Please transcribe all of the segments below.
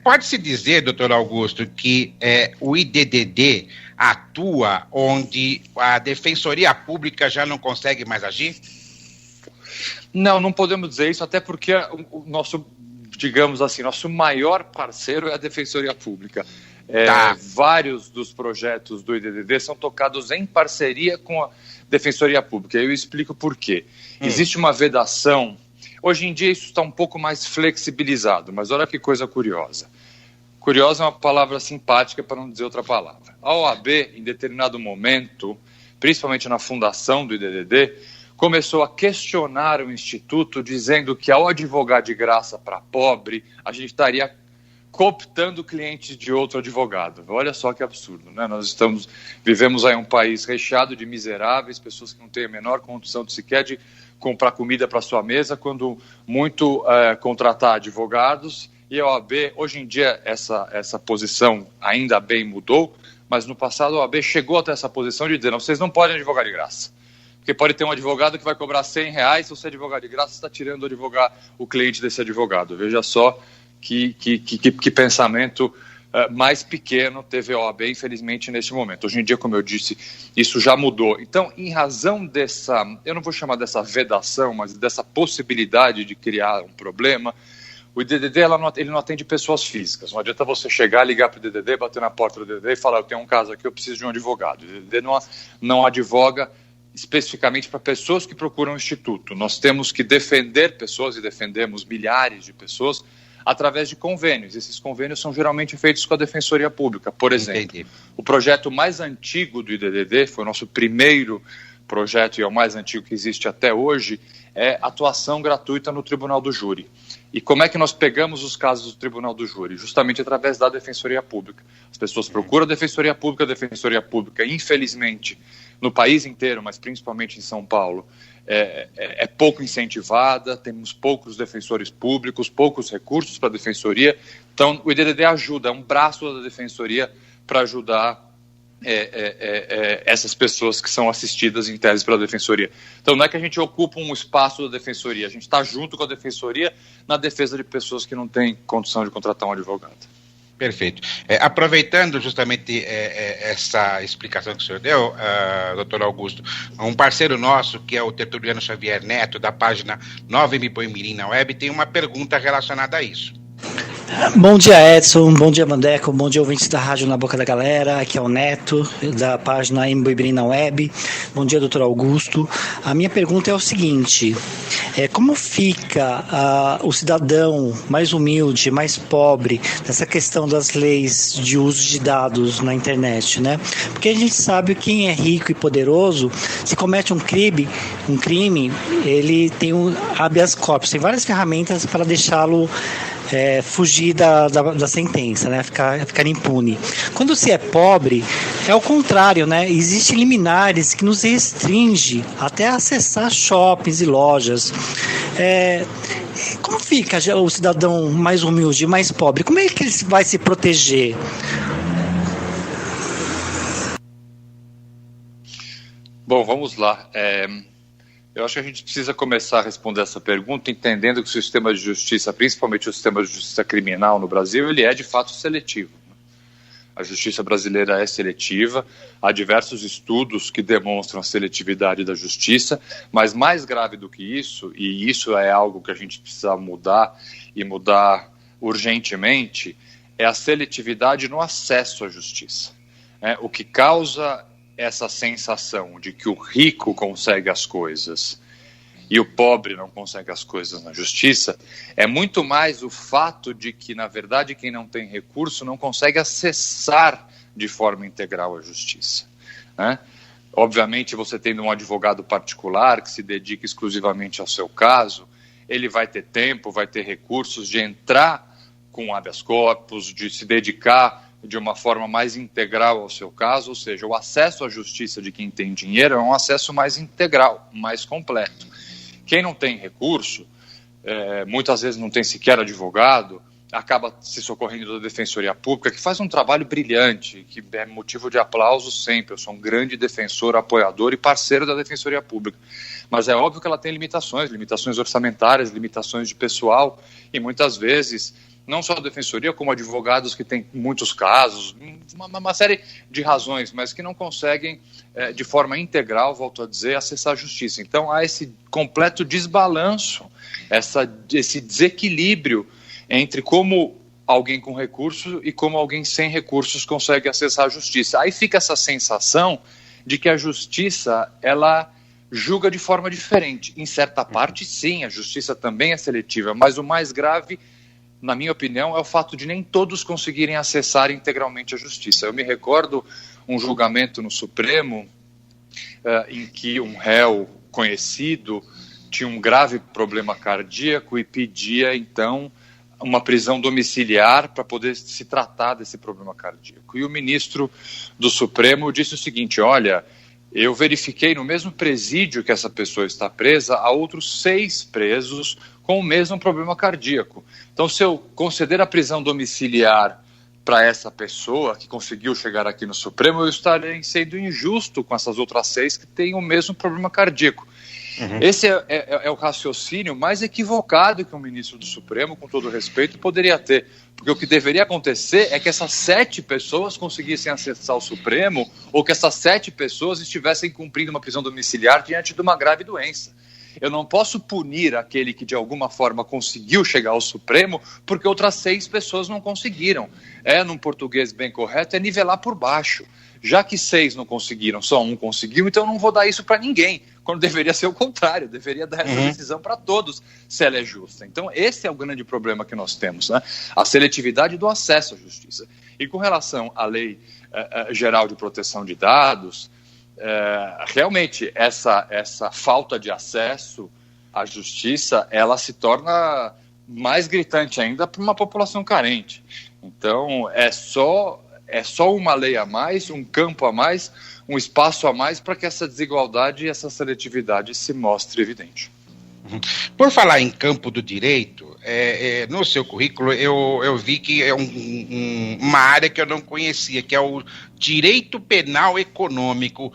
Pode-se dizer, doutor Augusto, que o IDDD atua onde a Defensoria Pública já não consegue mais agir? Não podemos dizer isso, até porque o nosso, digamos assim, nosso maior parceiro é a Defensoria Pública. Vários dos projetos do IDDD são tocados em parceria com a Defensoria Pública. Eu explico por quê. Existe uma vedação. Hoje em dia isso está um pouco mais flexibilizado, mas olha que coisa curiosa. Curiosa é uma palavra simpática, para não dizer outra palavra. A OAB, em determinado momento, principalmente na fundação do IDDD, começou a questionar o Instituto, dizendo que ao advogar de graça para pobre, a gente estaria cooptando clientes de outro advogado. Olha só que absurdo, né? Vivemos aí um país recheado de miseráveis, pessoas que não têm a menor condição de sequer de comprar comida para sua mesa, quando muito contratar advogados. E a OAB, hoje em dia, essa posição ainda bem mudou, mas no passado a OAB chegou até essa posição de dizer, não, vocês não podem advogar de graça. Porque pode ter um advogado que vai cobrar R$100, se você advogar de graça, você está tirando o cliente desse advogado. Veja só que pensamento mais pequeno teve a OAB, infelizmente, neste momento. Hoje em dia, como eu disse, isso já mudou. Então, em razão dessa, eu não vou chamar dessa vedação, mas dessa possibilidade de criar um problema, o IDDD ele não atende pessoas físicas. Não adianta você chegar, ligar para o IDDD, bater na porta do IDDD e falar, eu tenho um caso aqui, eu preciso de um advogado. O IDDD não advoga especificamente para pessoas que procuram o Instituto. Nós temos que defender pessoas, e defendemos milhares de pessoas, através de convênios. Esses convênios são geralmente feitos com a Defensoria Pública. Por exemplo, o projeto mais antigo do IDDD, foi o nosso primeiro projeto e é o mais antigo que existe até hoje, é atuação gratuita no Tribunal do Júri. E como é que nós pegamos os casos do Tribunal do Júri? Justamente através da Defensoria Pública. As pessoas procuram a Defensoria Pública, infelizmente, no país inteiro, mas principalmente em São Paulo, é pouco incentivada, temos poucos defensores públicos, poucos recursos para a Defensoria. Então, o IDDD ajuda, é um braço da Defensoria para ajudar essas pessoas que são assistidas em tese pela Defensoria. Então, não é que a gente ocupa um espaço da Defensoria, a gente está junto com a Defensoria na defesa de pessoas que não têm condição de contratar um advogado. Perfeito. Aproveitando justamente essa explicação que o senhor deu, doutor Augusto, um parceiro nosso, que é o Tertuliano Xavier Neto, da página Nova Me Põe Mirim na Web, tem uma pergunta relacionada a isso. Bom dia, Edson, bom dia, Mandeco, bom dia, ouvintes da Rádio Na Boca da Galera, aqui é o Neto, da página MBoiBrim na Web. Bom dia, doutor Augusto. A minha pergunta é o seguinte, como fica o cidadão mais humilde, mais pobre, nessa questão das leis de uso de dados na internet, né? Porque a gente sabe que quem é rico e poderoso, se comete um crime, ele tem um habeas corpus, tem várias ferramentas para deixá-lo fugir da sentença, né? Ficar impune. Quando se é pobre, é o contrário, né? Existem liminares que nos restringe até acessar shoppings e lojas. Como fica o cidadão mais humilde, mais pobre? Como é que ele vai se proteger? Bom, vamos lá. Eu acho que a gente precisa começar a responder essa pergunta entendendo que o sistema de justiça, principalmente o sistema de justiça criminal no Brasil, ele é de fato seletivo. A justiça brasileira é seletiva, há diversos estudos que demonstram a seletividade da justiça, mas mais grave do que isso, e isso é algo que a gente precisa mudar e mudar urgentemente, é a seletividade no acesso à justiça. O que causa essa sensação de que o rico consegue as coisas e o pobre não consegue as coisas na justiça é muito mais o fato de que, na verdade, quem não tem recurso não consegue acessar de forma integral a justiça, né? Obviamente, você tendo um advogado particular que se dedica exclusivamente ao seu caso, ele vai ter tempo, vai ter recursos de entrar com habeas corpus, de se dedicar de uma forma mais integral ao seu caso, ou seja, o acesso à justiça de quem tem dinheiro é um acesso mais integral, mais completo. Quem não tem recurso, muitas vezes não tem sequer advogado, acaba se socorrendo da Defensoria Pública, que faz um trabalho brilhante, que é motivo de aplauso sempre. Eu sou um grande defensor, apoiador e parceiro da Defensoria Pública. Mas é óbvio que ela tem limitações orçamentárias, limitações de pessoal, e muitas vezes não só a defensoria, como advogados que têm muitos casos, uma série de razões, mas que não conseguem, de forma integral, volto a dizer, acessar a justiça. Então, há esse completo desbalanço, esse desequilíbrio entre como alguém com recurso e como alguém sem recursos consegue acessar a justiça. Aí fica essa sensação de que a justiça, ela julga de forma diferente. Em certa parte, sim, a justiça também é seletiva, mas o mais grave, na minha opinião, é o fato de nem todos conseguirem acessar integralmente a justiça. Eu me recordo um julgamento no Supremo em que um réu conhecido tinha um grave problema cardíaco e pedia, então, uma prisão domiciliar para poder se tratar desse problema cardíaco. E o ministro do Supremo disse o seguinte: olha, eu verifiquei no mesmo presídio que essa pessoa está presa, há outros 6 presos com o mesmo problema cardíaco. Então, se eu conceder a prisão domiciliar para essa pessoa que conseguiu chegar aqui no Supremo, eu estarei sendo injusto com essas outras 6 que têm o mesmo problema cardíaco. Esse é o raciocínio mais equivocado que um ministro do Supremo, com todo respeito, poderia ter. Porque o que deveria acontecer é que essas 7 pessoas conseguissem acessar o Supremo, ou que essas 7 pessoas estivessem cumprindo uma prisão domiciliar diante de uma grave doença. Eu não posso punir aquele que de alguma forma conseguiu chegar ao Supremo porque outras 6 pessoas não conseguiram. Num português bem correto, é nivelar por baixo. Já que 6 não conseguiram, só um conseguiu, então eu não vou dar isso para ninguém, quando deveria ser o contrário, deveria dar essa decisão para todos, se ela é justa. Então esse é o grande problema que nós temos, né? A seletividade do acesso à justiça. E com relação à Lei Geral de Proteção de Dados, realmente essa falta de acesso à justiça, ela se torna mais gritante ainda para uma população carente. Então é só uma lei a mais, um campo a mais, um espaço a mais para que essa desigualdade e essa seletividade se mostre evidente. Por falar em campo do direito, no seu currículo eu vi que é uma área que eu não conhecia, que é o direito penal econômico.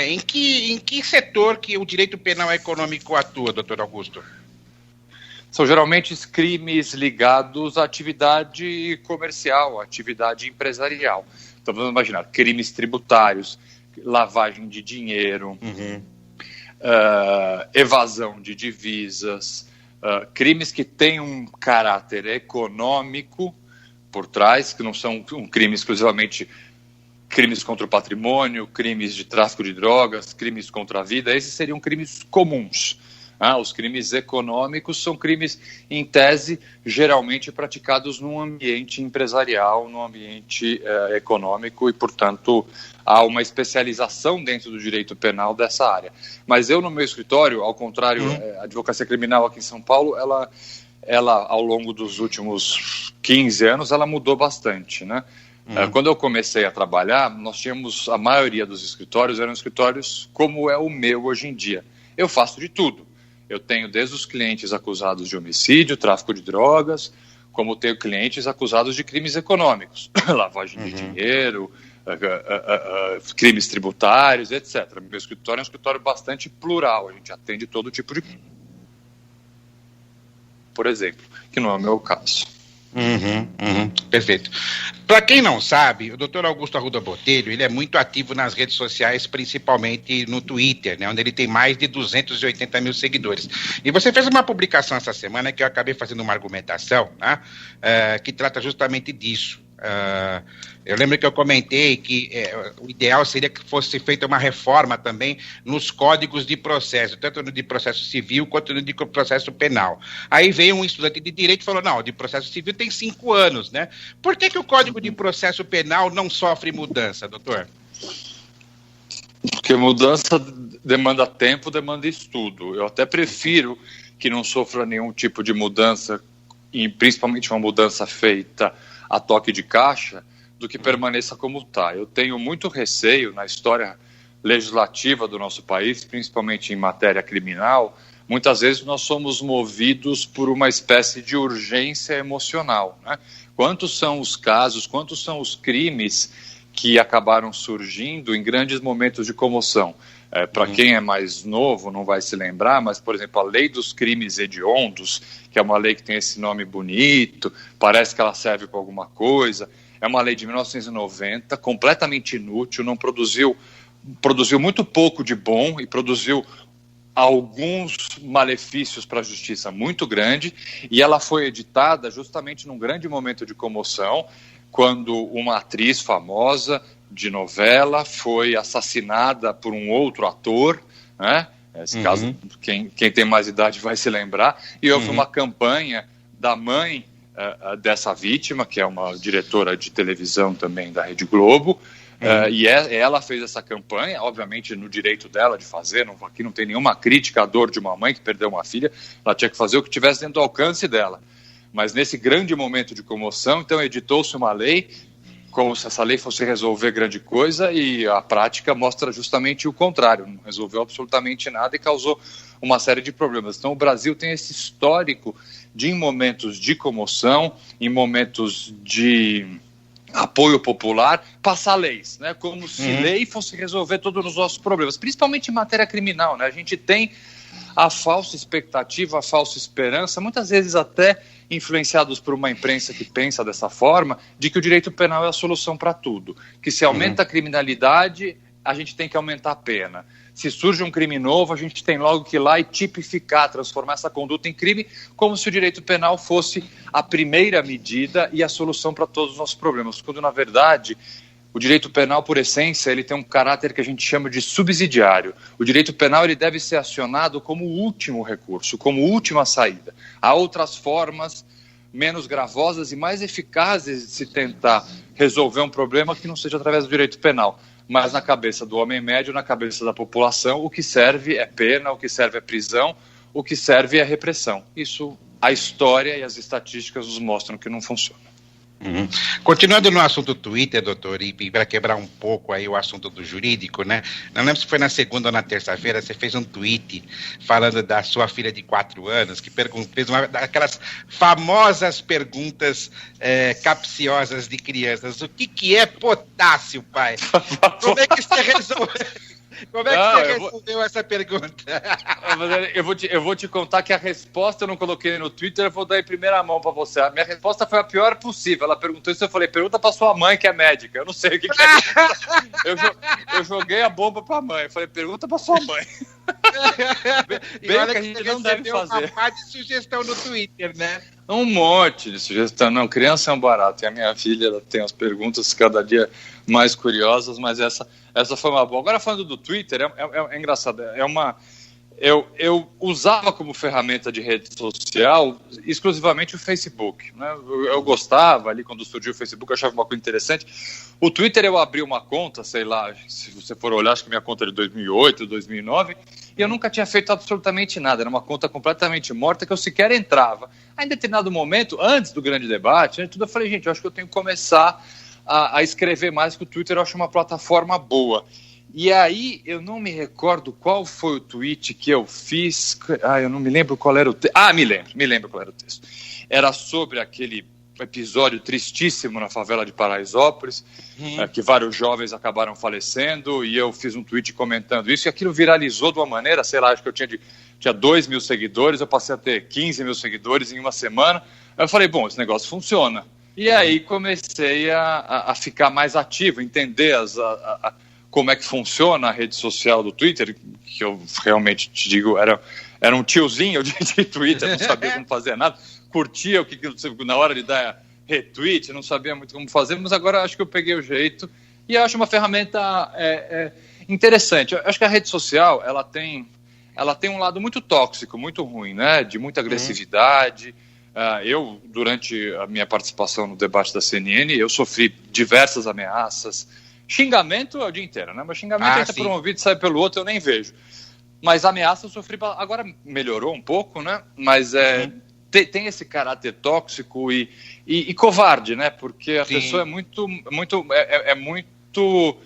Em que setor que o direito penal econômico atua, doutor Augusto? São geralmente crimes ligados à atividade comercial, à atividade empresarial. Então vamos imaginar crimes tributários, lavagem de dinheiro, evasão de divisas, crimes que têm um caráter econômico por trás, que não são um crime exclusivamente crimes contra o patrimônio, crimes de tráfico de drogas, crimes contra a vida. Esses seriam crimes comuns. Os crimes econômicos são crimes, em tese, geralmente praticados num ambiente empresarial, num ambiente econômico, e, portanto, há uma especialização dentro do direito penal dessa área. Mas eu, no meu escritório, ao contrário, a advocacia criminal aqui em São Paulo, ela ao longo dos últimos 15 anos, ela mudou bastante, né? Quando eu comecei a trabalhar, nós tínhamos, a maioria dos escritórios eram escritórios como é o meu hoje em dia. Eu faço de tudo. Eu tenho desde os clientes acusados de homicídio, tráfico de drogas, como tenho clientes acusados de crimes econômicos, lavagem de dinheiro, crimes tributários, etc. Meu escritório é um escritório bastante plural, a gente atende todo tipo de... Por exemplo, que não é o meu caso. Perfeito. Para quem não sabe, o Dr. Augusto Arruda Botelho, ele é muito ativo nas redes sociais, principalmente no Twitter, né, onde ele tem mais de 280 mil seguidores. E você fez uma publicação essa semana que eu acabei fazendo uma argumentação, né, que trata justamente disso. Eu lembro que eu comentei que o ideal seria que fosse feita uma reforma também nos códigos de processo, tanto no de processo civil quanto no de processo penal. Aí veio um estudante de direito e falou, não, o de processo civil tem 5 anos, né? Por que o código de processo penal não sofre mudança, doutor? Porque mudança demanda tempo, demanda estudo. Eu até prefiro que não sofra nenhum tipo de mudança, e principalmente uma mudança feita a toque de caixa, do que permaneça como está. Eu tenho muito receio na história legislativa do nosso país, principalmente em matéria criminal. Muitas vezes nós somos movidos por uma espécie de urgência emocional, né? Quantos são os casos, quantos são os crimes que acabaram surgindo em grandes momentos de comoção? Para quem é mais novo não vai se lembrar, mas, por exemplo, a Lei dos Crimes Hediondos, que é uma lei que tem esse nome bonito, parece que ela serve para alguma coisa, é uma lei de 1990, completamente inútil, não produziu muito pouco de bom e produziu alguns malefícios para a justiça muito grande, e ela foi editada justamente num grande momento de comoção, quando uma atriz famosa de novela foi assassinada por um outro ator, né? Nesse caso, quem tem mais idade vai se lembrar, e houve uma campanha da mãe dessa vítima, que é uma diretora de televisão também da Rede Globo, e ela fez essa campanha, obviamente no direito dela de fazer, aqui não tem nenhuma crítica à dor de uma mãe que perdeu uma filha, ela tinha que fazer o que tivesse dentro do alcance dela. Mas nesse grande momento de comoção, então editou-se uma lei, como se essa lei fosse resolver grande coisa, e a prática mostra justamente o contrário, não resolveu absolutamente nada e causou uma série de problemas. Então o Brasil tem esse histórico de, em momentos de comoção, em momentos de apoio popular, passar leis, né? Como se lei fosse resolver todos os nossos problemas, principalmente em matéria criminal, né? A gente tem a falsa expectativa, a falsa esperança, muitas vezes até influenciados por uma imprensa que pensa dessa forma, de que o direito penal é a solução para tudo, que se aumenta a criminalidade, a gente tem que aumentar a pena. Se surge um crime novo, a gente tem logo que ir lá e tipificar, transformar essa conduta em crime, como se o direito penal fosse a primeira medida e a solução para todos os nossos problemas, quando na verdade o direito penal, por essência, ele tem um caráter que a gente chama de subsidiário. O direito penal ele deve ser acionado como último recurso, como última saída. Há outras formas menos gravosas e mais eficazes de se tentar resolver um problema que não seja através do direito penal. Mas na cabeça do homem médio, na cabeça da população, o que serve é pena, o que serve é prisão, o que serve é repressão. Isso, a história e as estatísticas nos mostram que não funciona. Continuando no assunto Twitter, doutor, e para quebrar um pouco aí o assunto do jurídico, né? Não lembro se foi na segunda ou na terça-feira, você fez um tweet falando da sua filha de 4 anos, que fez uma daquelas famosas perguntas capciosas de crianças. O que é potássio, pai? Como é que você resolveu? Como é que você respondeu essa pergunta? Eu vou te contar que a resposta eu não coloquei no Twitter, eu vou dar em primeira mão para você. A minha resposta foi a pior possível. Ela perguntou isso, eu falei, pergunta para sua mãe que é médica. Eu não sei o que é. Eu joguei a bomba para a mãe. Eu falei, pergunta para sua mãe. Bem olha que a gente não deve fazer. Uma parte de sugestão no Twitter, né? Um monte de sugestão. Não, criança é um barato. E a minha filha ela tem as perguntas cada dia mais curiosas, mas essa foi uma boa. Agora, falando do Twitter, é engraçado. Eu usava como ferramenta de rede social exclusivamente o Facebook, né? Eu gostava ali, quando surgiu o Facebook, eu achava uma coisa interessante. O Twitter eu abri uma conta, sei lá, se você for olhar, acho que minha conta é de 2008, 2009, e eu nunca tinha feito absolutamente nada, era uma conta completamente morta que eu sequer entrava. Aí, em determinado momento, antes do grande debate, eu falei, gente, eu acho que eu tenho que começar a escrever mais, que o Twitter eu acho uma plataforma boa. E aí, eu não me recordo qual foi o tweet que eu fiz. Eu não me lembro qual era o texto. Me lembro qual era o texto. Era sobre aquele episódio tristíssimo na favela de Paraisópolis, que vários jovens acabaram falecendo, e eu fiz um tweet comentando isso, e aquilo viralizou de uma maneira, sei lá, acho que eu tinha 2 mil seguidores, eu passei a ter 15 mil seguidores em uma semana. Aí eu falei, bom, esse negócio funciona. E aí comecei a ficar mais ativo, entender como é que funciona a rede social do Twitter, que eu realmente te digo, era um tiozinho de Twitter, não sabia como fazer nada, curtia o que na hora de dar retweet, não sabia muito como fazer, mas agora acho que eu peguei o jeito e acho uma ferramenta interessante. Eu acho que a rede social, ela tem um lado muito tóxico, muito ruim, né? De muita agressividade. Eu, durante a minha participação no debate da CNN, eu sofri diversas ameaças. Xingamento é o dia inteiro, né? Mas xingamento entra por um ouvido e sai pelo outro, eu nem vejo. Mas ameaça eu sofri, agora melhorou um pouco, né? Mas tem esse caráter tóxico e covarde, né? Porque a pessoa é muito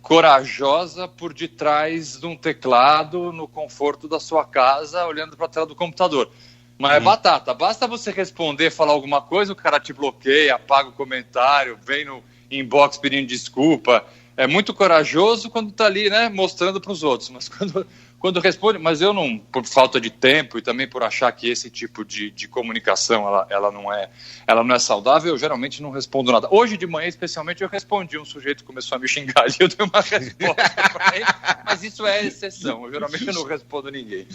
corajosa por detrás de um teclado no conforto da sua casa, olhando para a tela do computador. Mas é batata, basta você responder, falar alguma coisa, o cara te bloqueia, apaga o comentário, vem no inbox pedindo desculpa. É muito corajoso quando está ali, né, mostrando para os outros, mas quando responde, mas eu não, por falta de tempo e também por achar que esse tipo de comunicação ela não é saudável, eu geralmente não respondo nada. Hoje de manhã, especialmente, eu respondi, um sujeito começou a me xingar e eu dei uma resposta para ele, mas isso é exceção, geralmente eu não respondo ninguém.